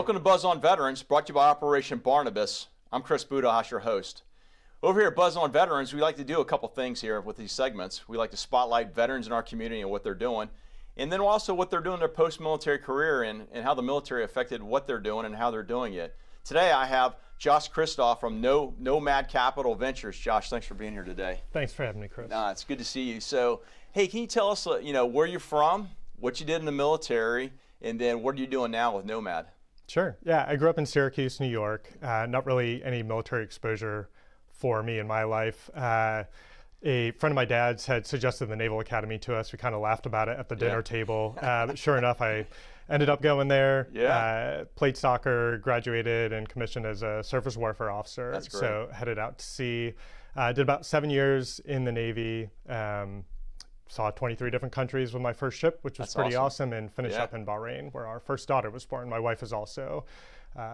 Welcome to Buzz on Veterans, brought to you by Operation Barnabas. I'm Chris Budihas, your host. Over here at Buzz on Veterans, we like to do a couple things here with these segments. We like to spotlight veterans in our community and what they're doing, and then also what they're doing in their post-military career and how the military affected what they're doing and how they're doing it. Today I have Josh Kristoff from Nomad Capital Ventures. Josh, thanks for being here today. Thanks for having me, Chris. It's good to see you. So, hey, can you tell us, where you're from, what you did in the military, and then what are you doing now with Nomad? Sure. Yeah, I grew up in Syracuse, New York. Not really any military exposure for me in my life. A friend of my dad's had suggested the Naval Academy to us. We kind of laughed about it at the dinner table. But sure enough, I ended up going there. Played soccer, graduated, and commissioned as a surface warfare officer. That's great. So headed out to sea. Did about 7 years in the Navy. Saw 23 different countries with my first ship, which was pretty awesome, and finished up in Bahrain, where our first daughter was born. My wife is also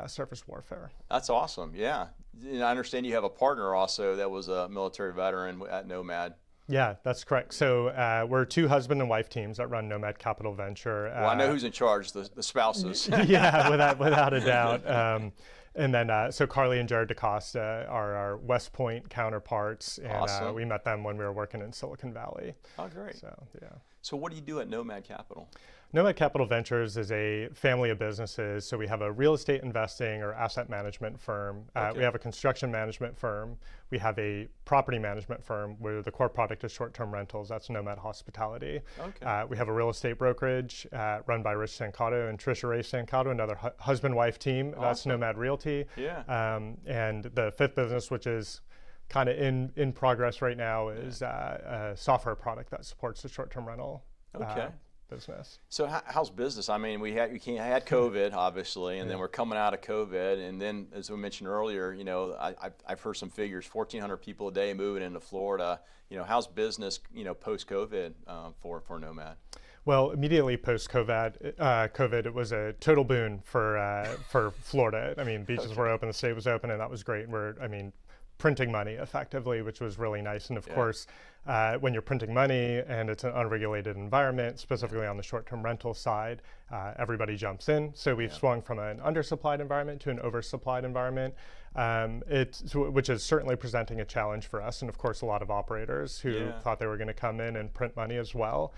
surface warfare. That's awesome, yeah. And I understand you have a partner also that was a military veteran at Nomad. Yeah, that's correct. So we're two husband and wife teams that run Nomad Capital Venture. Well, I know who's in charge, the spouses. Yeah, without a doubt. And then, so Carly and Jared DaCosta are our West Point counterparts, and awesome. We met them when we were working in Silicon Valley. Oh, great. So, yeah. So what do you do at Nomad Capital? Nomad Capital Ventures is a family of businesses. So we have a real estate investing or asset management firm. We have a construction management firm. We have a property management firm where the core product is short-term rentals. That's Nomad Hospitality. Okay. We have a real estate brokerage run by Rich Sancato and Trisha Ray Sancato, another husband-wife team. Awesome. That's Nomad Realty. Yeah. And the fifth business, which is kind of in progress right now, is a software product that supports the short-term rental business. So how's business? I mean, we had COVID, obviously, and then we're coming out of COVID, and then, as we mentioned earlier, I've heard some figures, 1,400 people a day moving into Florida. How's business, post-COVID for Nomad? Well, immediately post-COVID, it was a total boon for Florida. I mean, beaches were open, the state was open, and that was great. Printing money effectively, which was really nice. And of course, when you're printing money and it's an unregulated environment, specifically on the short-term rental side, everybody jumps in. So we've swung from an undersupplied environment to an oversupplied environment, which is certainly presenting a challenge for us. And of course, a lot of operators who thought they were going to come in and print money as well.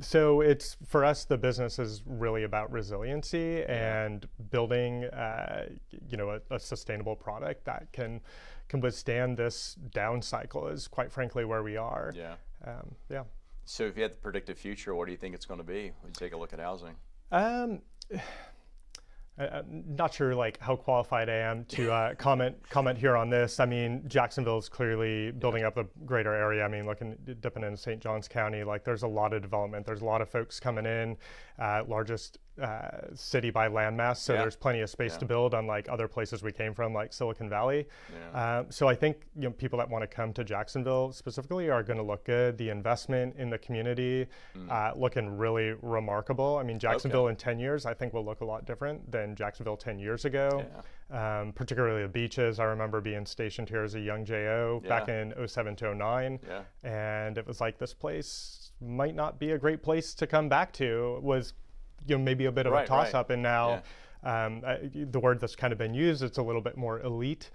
So it's, for us, the business is really about resiliency and building a sustainable product that can withstand this down cycle, is quite frankly where we are. So if you had to predict the future, what do you think it's going to be when you take a look at housing? I'm not sure how qualified I am to comment here on this. I mean, Jacksonville is clearly building up the greater area. I mean, dipping into St. Johns County, there's a lot of development. There's a lot of folks coming in, largest city by landmass, so there's plenty of space to build, unlike other places we came from, like Silicon Valley. So I think people that want to come to Jacksonville specifically are going to look good. The investment in the community looking really remarkable. I mean, Jacksonville in 10 years, I think, will look a lot different than Jacksonville 10 years ago. Particularly the beaches. I remember being stationed here as a young JO back in 07 to 09, and it was like, this place might not be a great place to come back to. It was maybe a bit of a toss-up, and now the word that's kind of been used, it's a little bit more elite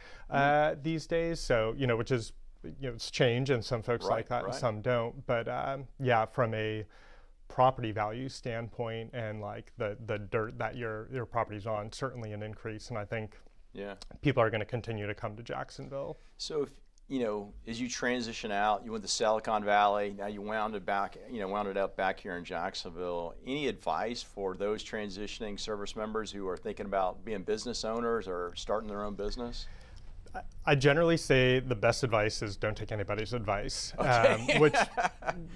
these days. So which is it's change, and some folks like that and some don't. But from a property value standpoint and the dirt that your property's on, certainly an increase, and I think people are going to continue to come to Jacksonville. So if as you transition out, you went to Silicon Valley, now you wound it up back here in Jacksonville. Any advice for those transitioning service members who are thinking about being business owners or starting their own business? I generally say the best advice is don't take anybody's advice,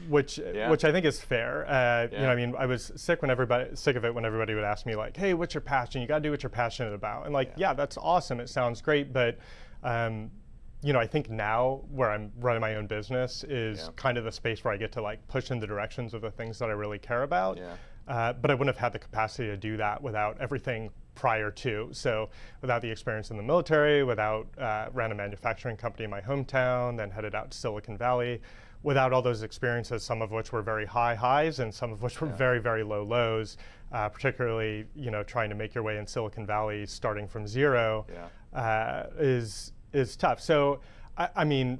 which I think is fair. I mean, I was sick of it when everybody would ask me hey, what's your passion? You got to do what you're passionate about. And that's awesome. It sounds great, but I think now where I'm running my own business is kind of the space where I get to push in the directions of the things that I really care about. but I wouldn't have had the capacity to do that without everything prior to. So without the experience in the military, without ran a manufacturing company in my hometown, then headed out to Silicon Valley, without all those experiences, some of which were very high highs and some of which were very, very low lows, particularly, trying to make your way in Silicon Valley starting from zero is tough. So, I mean,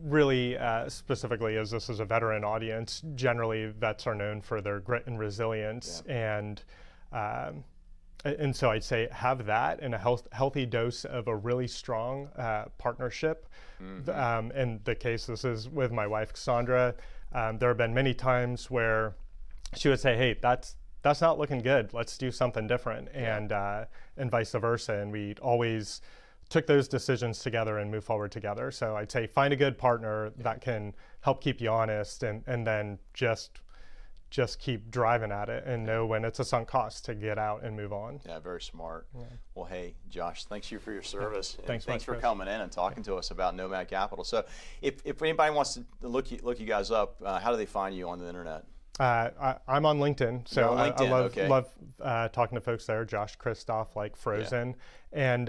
really specifically, as this is a veteran audience, generally vets are known for their grit and resilience, and so I'd say have that and a healthy dose of a really strong partnership. In the case, this is with my wife, Cassandra. There have been many times where she would say, hey, that's not looking good. Let's do something different, and vice versa. And we always took those decisions together and move forward together. So I'd say find a good partner that can help keep you honest, and then just keep driving at it and know when it's a sunk cost to get out and move on. Yeah, very smart. Yeah. Well, hey, Josh, thanks you for your service. Thanks for coming in and talking to us about Nomad Capital. So if anybody wants to look you guys up, how do they find you on the internet? I'm on LinkedIn, so on LinkedIn, I love talking to folks there. Josh Kristoff, like Frozen. And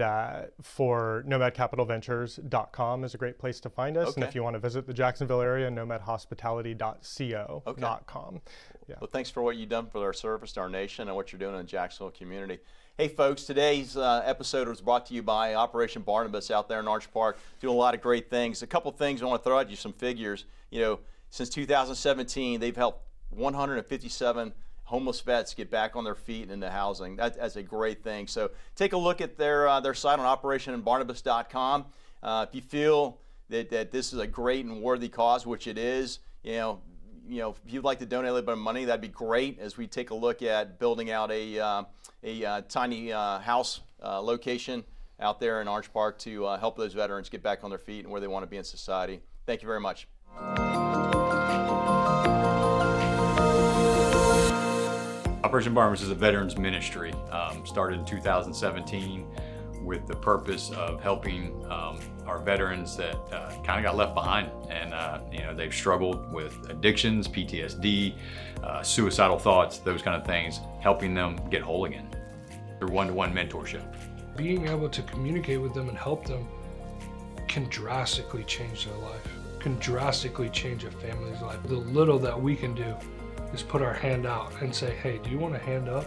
for nomadcapitalventures.com is a great place to find us. And if you want to visit the Jacksonville area, nomadhospitality.co.com. Yeah. Well, thanks for what you've done for our service to our nation and what you're doing in the Jacksonville community. Hey, folks, today's episode was brought to you by Operation Barnabas out there in Arch Park, doing a lot of great things. A couple things I want to throw at you, some figures. Since 2017, they've helped 157 homeless vets get back on their feet and into housing. That's a great thing. So take a look at their site on operationbarnabas.com. If you feel that this is a great and worthy cause, which it is, if you'd like to donate a little bit of money, that'd be great as we take a look at building out a tiny house location out there in Orange Park to help those veterans get back on their feet and where they want to be in society. Thank you very much. Operation Barnabas is a veterans ministry, started in 2017 with the purpose of helping our veterans that kind of got left behind, and they've struggled with addictions, PTSD, suicidal thoughts, those kind of things, helping them get whole again through one-to-one mentorship. Being able to communicate with them and help them can drastically change their life, can drastically change a family's life. The little that we can do is put our hand out and say, hey, do you want a hand up?